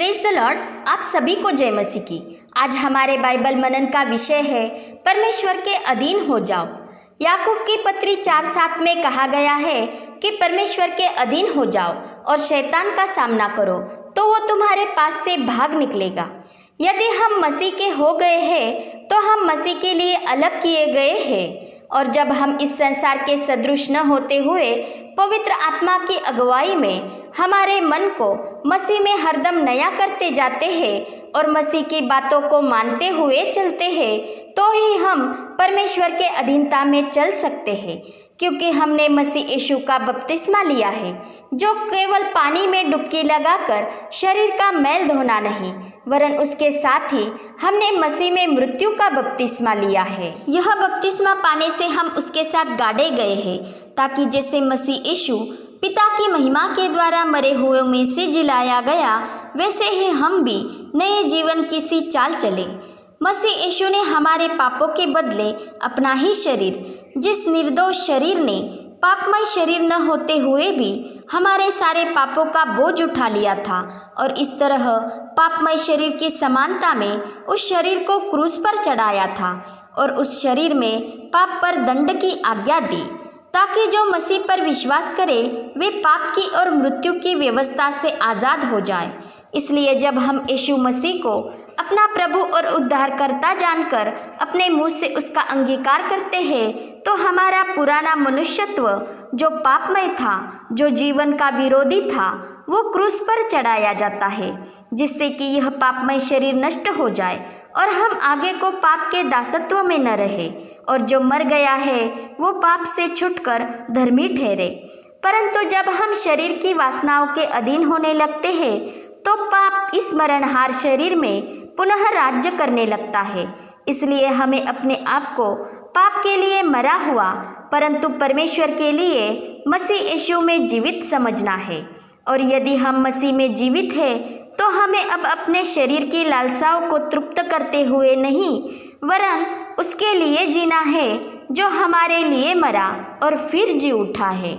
Praise the Lord. आप सभी को जय मसीह की। आज हमारे बाइबल मनन का विषय है परमेश्वर के अधीन हो जाओ। याकूब की पत्री 4:7 में कहा गया है कि परमेश्वर के अधीन हो जाओ और शैतान का सामना करो तो वो तुम्हारे पास से भाग निकलेगा। यदि हम मसीह के हो गए हैं तो हम मसीह के लिए अलग किए गए हैं, और जब हम इस संसार के सदृश न होते हुए पवित्र आत्मा की अगुवाई में हमारे मन को मसीह में हरदम नया करते जाते हैं और मसीह की बातों को मानते हुए चलते हैं, तो ही हम परमेश्वर के अधीनता में चल सकते हैं। क्योंकि हमने मसीह यीशु का बपतिस्मा लिया है, जो केवल पानी में डुबकी लगाकर शरीर का मैल धोना नहीं, वरन उसके साथ ही हमने मसीह में मृत्यु का बपतिस्मा लिया है। यह बपतिस्मा पाने से हम उसके साथ गाड़े गए हैं, ताकि जैसे मसीह यीशु पिता की महिमा के द्वारा मरे हुए में से जिलाया गया, वैसे ही हम भी नए जीवन की सी चाल चले। मसीह यीशु ने हमारे पापों के बदले अपना ही शरीर, जिस निर्दोष शरीर ने पापमय शरीर न होते हुए भी हमारे सारे पापों का बोझ उठा लिया था, और इस तरह पापमय शरीर की समानता में उस शरीर को क्रूस पर चढ़ाया था और उस शरीर में पाप पर दंड की आज्ञा दी, ताकि जो मसीह पर विश्वास करे वे पाप की और मृत्यु की व्यवस्था से आज़ाद हो जाए। इसलिए जब हम यीशु मसीह को अपना प्रभु और उद्धारकर्ता जानकर अपने मुंह से उसका अंगीकार करते हैं, तो हमारा पुराना मनुष्यत्व जो पापमय था, जो जीवन का विरोधी था, वो क्रूस पर चढ़ाया जाता है, जिससे कि यह पापमय शरीर नष्ट हो जाए और हम आगे को पाप के दासत्व में न रहे, और जो मर गया है वो पाप से छुटकर धर्मी ठहरे। परंतु जब हम शरीर की वासनाओं के अधीन होने लगते हैं, तो पाप इस मरणहार शरीर में पुनः राज्य करने लगता है। इसलिए हमें अपने आप को पाप के लिए मरा हुआ परंतु परमेश्वर के लिए मसीह यीशु में जीवित समझना है। और यदि हम मसीह में जीवित हैं, तो हमें अब अपने शरीर की लालसाओं को तृप्त करते हुए नहीं, वरन उसके लिए जीना है जो हमारे लिए मरा और फिर जी उठा है।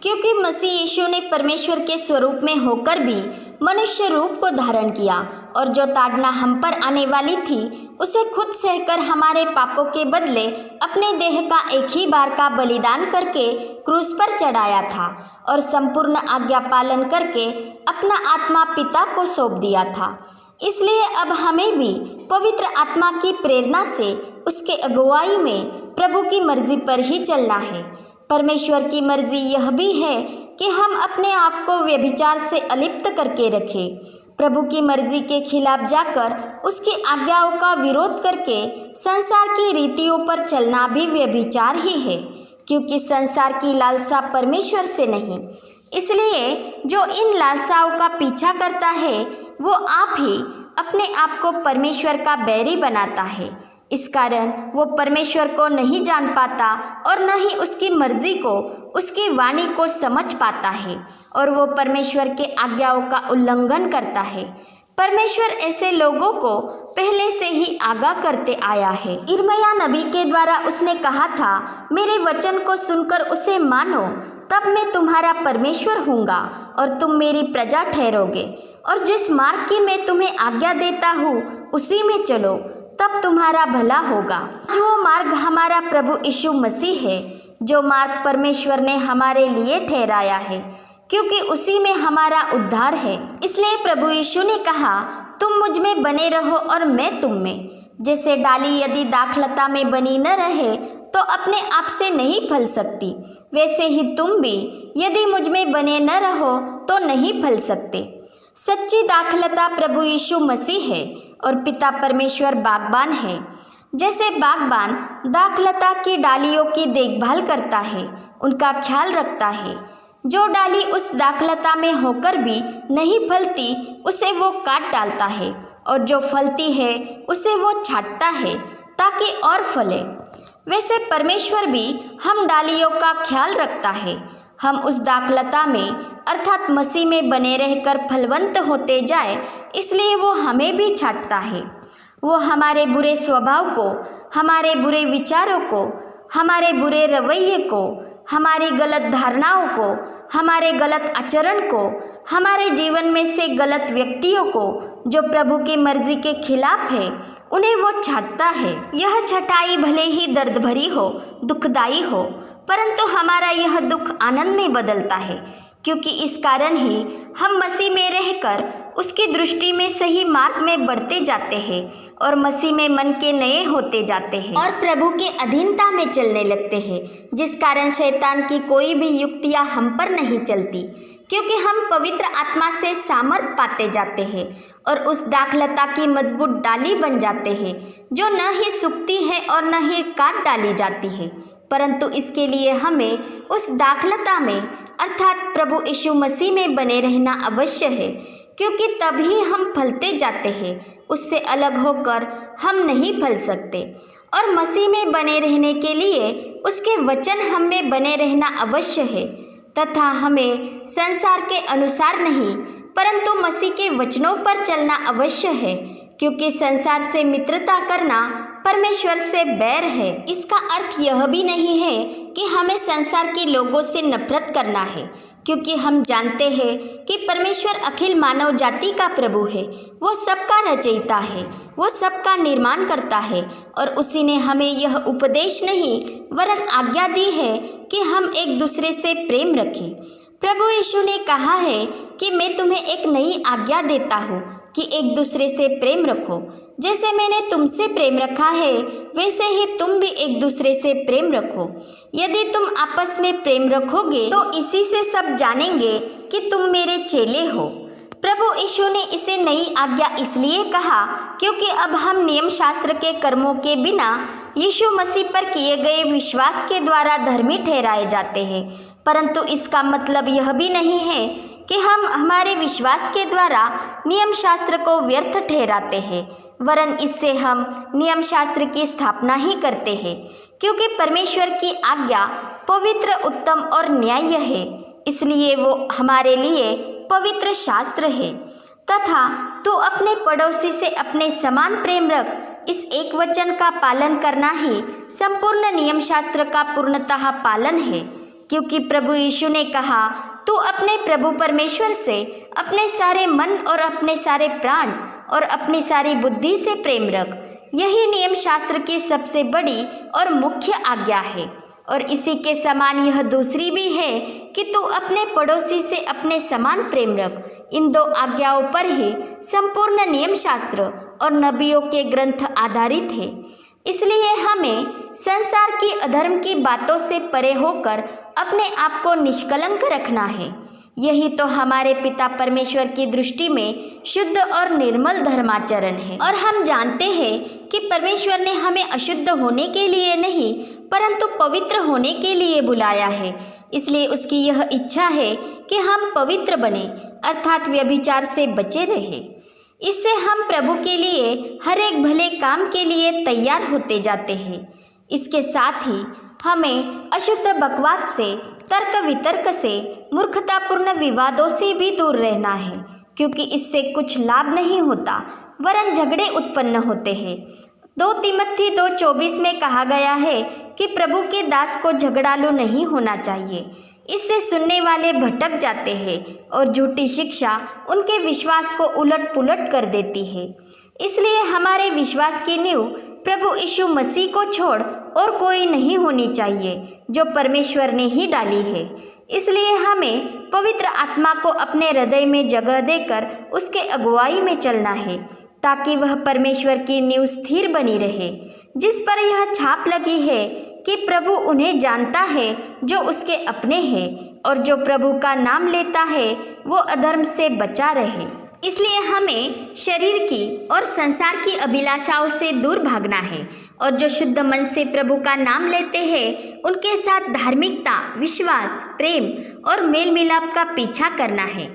क्योंकि मसीह यीशु ने परमेश्वर के स्वरूप में होकर भी मनुष्य रूप को धारण किया, और जो ताड़ना हम पर आने वाली थी उसे खुद सहकर हमारे पापों के बदले अपने देह का एक ही बार का बलिदान करके क्रूस पर चढ़ाया था, और संपूर्ण आज्ञा पालन करके अपना आत्मा पिता को सौंप दिया था। इसलिए अब हमें भी पवित्र आत्मा की प्रेरणा से उसके अगुवाई में प्रभु की मर्जी पर ही चलना है। परमेश्वर की मर्जी यह भी है कि हम अपने आप को व्यभिचार से अलिप्त करके रखें। प्रभु की मर्जी के खिलाफ जाकर उसकी आज्ञाओं का विरोध करके संसार की रीतियों पर चलना भी व्यभिचार ही है, क्योंकि संसार की लालसा परमेश्वर से नहीं। इसलिए जो इन लालसाओं का पीछा करता है वो आप ही अपने आप को परमेश्वर का बैरी बनाता है। इस कारण वो परमेश्वर को नहीं जान पाता और न ही उसकी मर्जी को, उसकी वाणी को समझ पाता है, और वो परमेश्वर के आज्ञाओं का उल्लंघन करता है। परमेश्वर ऐसे लोगों को पहले से ही आगाह करते आया है। यिर्मयाह नबी के द्वारा उसने कहा था, मेरे वचन को सुनकर उसे मानो, तब मैं तुम्हारा परमेश्वर हूँगा और तुम मेरी प्रजा ठहरोगे, और जिस मार्ग की मैं तुम्हें आज्ञा देता हूँ उसी में चलो, तब तुम्हारा भला होगा। जो मार्ग हमारा प्रभु यीशु मसीह है, जो मार्ग परमेश्वर ने हमारे लिए ठहराया है, क्योंकि उसी में हमारा उद्धार है। इसलिए प्रभु यीशु ने कहा, तुम मुझ में बने रहो और मैं तुम में। जैसे डाली यदि दाखलता में बनी न रहे तो अपने आप से नहीं फल सकती, वैसे ही तुम भी यदि मुझ में बने न रहो तो नहीं फल सकते। सच्ची दाखलता प्रभु यीशु मसीह है और पिता परमेश्वर बागबान है। जैसे बागबान दाखलता की डालियों की देखभाल करता है, उनका ख्याल रखता है, जो डाली उस दाखलता में होकर भी नहीं फलती उसे वो काट डालता है, और जो फलती है उसे वो छांटता है ताकि और फले। वैसे परमेश्वर भी हम डालियों का ख्याल रखता है। हम उस दाखलता में अर्थात मसीह में बने रहकर फलवंत होते जाए, इसलिए वो हमें भी छांटता है। वो हमारे बुरे स्वभाव को, हमारे बुरे विचारों को, हमारे बुरे रवैये को, हमारी गलत धारणाओं को, हमारे गलत आचरण को, हमारे जीवन में से गलत व्यक्तियों को, जो प्रभु की मर्जी के खिलाफ है, उन्हें वो छांटता है। यह छटाई भले ही दर्द भरी हो, दुखदाई हो, परंतु हमारा यह दुख आनंद में बदलता है, क्योंकि इस कारण ही हम मसीह में रहकर उसकी दृष्टि में सही मार्ग में बढ़ते जाते हैं और मसीह में मन के नए होते जाते हैं और प्रभु की अधीनता में चलने लगते हैं, जिस कारण शैतान की कोई भी युक्तियां हम पर नहीं चलती, क्योंकि हम पवित्र आत्मा से सामर्थ पाते जाते हैं और उस दाखलता की मजबूत डाली बन जाते हैं, जो न ही सूखती है और न ही काट डाली जाती है, परंतु इसके लिए हमें उस दाखलता में अर्थात प्रभु यीशु मसीह में बने रहना अवश्य है, क्योंकि तभी हम फलते जाते हैं। उससे अलग होकर हम नहीं फल सकते और मसीह में बने रहने के लिए उसके वचन हम में बने रहना अवश्य है तथा हमें संसार के अनुसार नहीं परंतु मसीह के वचनों पर चलना अवश्य है, क्योंकि संसार से मित्रता करना परमेश्वर से बैर है। इसका अर्थ यह भी नहीं है कि हमें संसार के लोगों से नफरत करना है, क्योंकि हम जानते हैं कि परमेश्वर अखिल मानव जाति का प्रभु है। वो सबका रचयिता है, वो सबका निर्माण करता है और उसी ने हमें यह उपदेश नहीं वरन आज्ञा दी है कि हम एक दूसरे से प्रेम रखें। प्रभु यीशु ने कहा है कि मैं तुम्हें एक नई आज्ञा देता हूँ कि एक दूसरे से प्रेम रखो। जैसे मैंने तुमसे प्रेम रखा है वैसे ही तुम भी एक दूसरे से प्रेम रखो। यदि तुम आपस में प्रेम रखोगे तो इसी से सब जानेंगे कि तुम मेरे चेले हो। प्रभु यीशु ने इसे नई आज्ञा इसलिए कहा क्योंकि अब हम नियम शास्त्र के कर्मों के बिना यीशु मसीह पर किए गए विश्वास के द्वारा धर्मी ठहराए जाते हैं, परंतु इसका मतलब यह भी नहीं है कि हम हमारे विश्वास के द्वारा नियम शास्त्र को व्यर्थ ठहराते हैं, वरन इससे हम नियम शास्त्र की स्थापना ही करते हैं, क्योंकि परमेश्वर की आज्ञा पवित्र, उत्तम और न्याय्य है, इसलिए वो हमारे लिए पवित्र शास्त्र है। तथा तू अपने पड़ोसी से अपने समान प्रेम रख, इस एक वचन का पालन करना ही संपूर्ण नियम शास्त्र का पूर्णतः पालन है, क्योंकि प्रभु यीशु ने कहा, तू अपने प्रभु परमेश्वर से अपने सारे मन और अपने सारे प्राण और अपनी सारी बुद्धि से प्रेम रख। यही नियम शास्त्र की सबसे बड़ी और मुख्य आज्ञा है और इसी के समान यह दूसरी भी है कि तू अपने पड़ोसी से अपने समान प्रेम रख। इन दो आज्ञाओं पर ही संपूर्ण नियम शास्त्र और नबियों के ग्रंथ आधारित है। इसलिए हमें संसार की अधर्म की बातों से परे होकर अपने आप को निष्कलंक रखना है। यही तो हमारे पिता परमेश्वर की दृष्टि में शुद्ध और निर्मल धर्माचरण है। और हम जानते हैं कि परमेश्वर ने हमें अशुद्ध होने के लिए नहीं परंतु पवित्र होने के लिए बुलाया है। इसलिए उसकी यह इच्छा है कि हम पवित्र बने अर्थात व्यभिचार से बचे रहें। इससे हम प्रभु के लिए हर एक भले काम के लिए तैयार होते जाते हैं। इसके साथ ही हमें अशुद्ध बकवाद से, तर्क वितर्क से, मूर्खतापूर्ण विवादों से भी दूर रहना है, क्योंकि इससे कुछ लाभ नहीं होता वरन झगड़े उत्पन्न होते हैं। 2 तिमोथी 2:24 में कहा गया है कि प्रभु के दास को झगड़ालू नहीं होना चाहिए, इससे सुनने वाले भटक जाते हैं और झूठी शिक्षा उनके विश्वास को उलट पुलट कर देती है। इसलिए हमारे विश्वास की नींव प्रभु यीशु मसीह को छोड़ और कोई नहीं होनी चाहिए, जो परमेश्वर ने ही डाली है। इसलिए हमें पवित्र आत्मा को अपने हृदय में जगह देकर उसके अगुवाई में चलना है, ताकि वह परमेश्वर की नींव स्थिर बनी रहे, जिस पर यह छाप लगी है कि प्रभु उन्हें जानता है जो उसके अपने हैं, और जो प्रभु का नाम लेता है वो अधर्म से बचा रहे। इसलिए हमें शरीर की और संसार की अभिलाषाओं से दूर भागना है, और जो शुद्ध मन से प्रभु का नाम लेते हैं उनके साथ धार्मिकता, विश्वास, प्रेम और मेल मिलाप का पीछा करना है।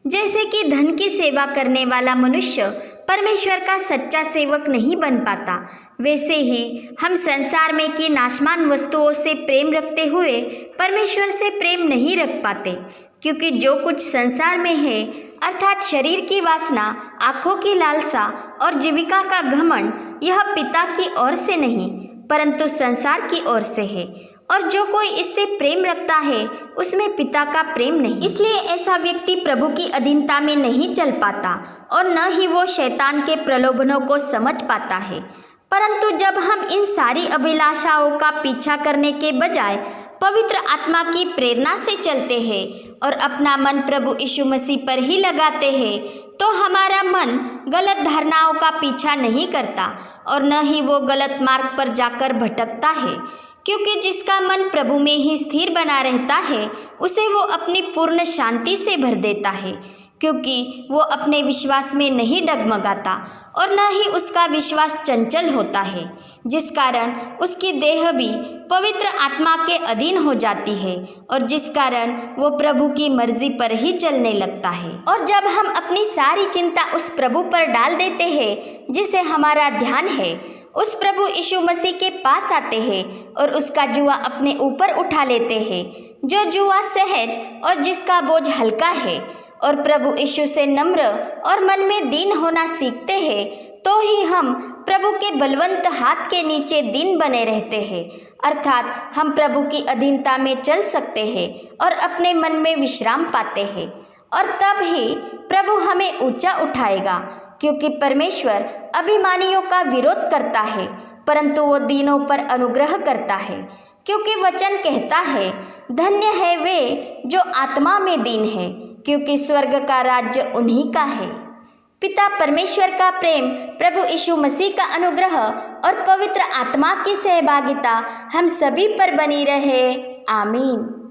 जैसे कि धन की सेवा करने वाला मनुष्य परमेश्वर का सच्चा सेवक नहीं बन पाता, वैसे ही हम संसार में की नाशमान वस्तुओं से प्रेम रखते हुए परमेश्वर से प्रेम नहीं रख पाते, क्योंकि जो कुछ संसार में है अर्थात शरीर की वासना, आँखों की लालसा और जीविका का घमंड, यह पिता की ओर से नहीं परंतु संसार की ओर से है, और जो कोई इससे प्रेम रखता है उसमें पिता का प्रेम नहीं। इसलिए ऐसा व्यक्ति प्रभु की अधीनता में नहीं चल पाता और न ही वो शैतान के प्रलोभनों को समझ पाता है। परंतु जब हम इन सारी अभिलाषाओं का पीछा करने के बजाय पवित्र आत्मा की प्रेरणा से चलते हैं और अपना मन प्रभु यीशु मसीह पर ही लगाते हैं तो हमारा मन गलत धारणाओं का पीछा नहीं करता और न ही वो गलत मार्ग पर जाकर भटकता है, क्योंकि जिसका मन प्रभु में ही स्थिर बना रहता है उसे वो अपनी पूर्ण शांति से भर देता है, क्योंकि वो अपने विश्वास में नहीं डगमगाता और न ही उसका विश्वास चंचल होता है, जिस कारण उसकी देह भी पवित्र आत्मा के अधीन हो जाती है और जिस कारण वो प्रभु की मर्जी पर ही चलने लगता है। और जब हम अपनी सारी चिंता उस प्रभु पर डाल देते हैं जिसे हमारा ध्यान है, उस प्रभु यीशु मसीह के पास आते हैं और उसका जुआ अपने ऊपर उठा लेते हैं, जो जुआ सहज और जिसका बोझ हल्का है, और प्रभु यीशु से नम्र और मन में दीन होना सीखते हैं, तो ही हम प्रभु के बलवंत हाथ के नीचे दीन बने रहते हैं, अर्थात हम प्रभु की अधीनता में चल सकते हैं और अपने मन में विश्राम पाते हैं। और तब ही प्रभु हमें ऊंचा उठाएगा, क्योंकि परमेश्वर अभिमानियों का विरोध करता है परंतु वो दीनों पर अनुग्रह करता है, क्योंकि वचन कहता है, धन्य है वे जो आत्मा में दीन है, क्योंकि स्वर्ग का राज्य उन्हीं का है। पिता परमेश्वर का प्रेम, प्रभु यीशु मसीह का अनुग्रह और पवित्र आत्मा की सहभागिता हम सभी पर बनी रहे। आमीन।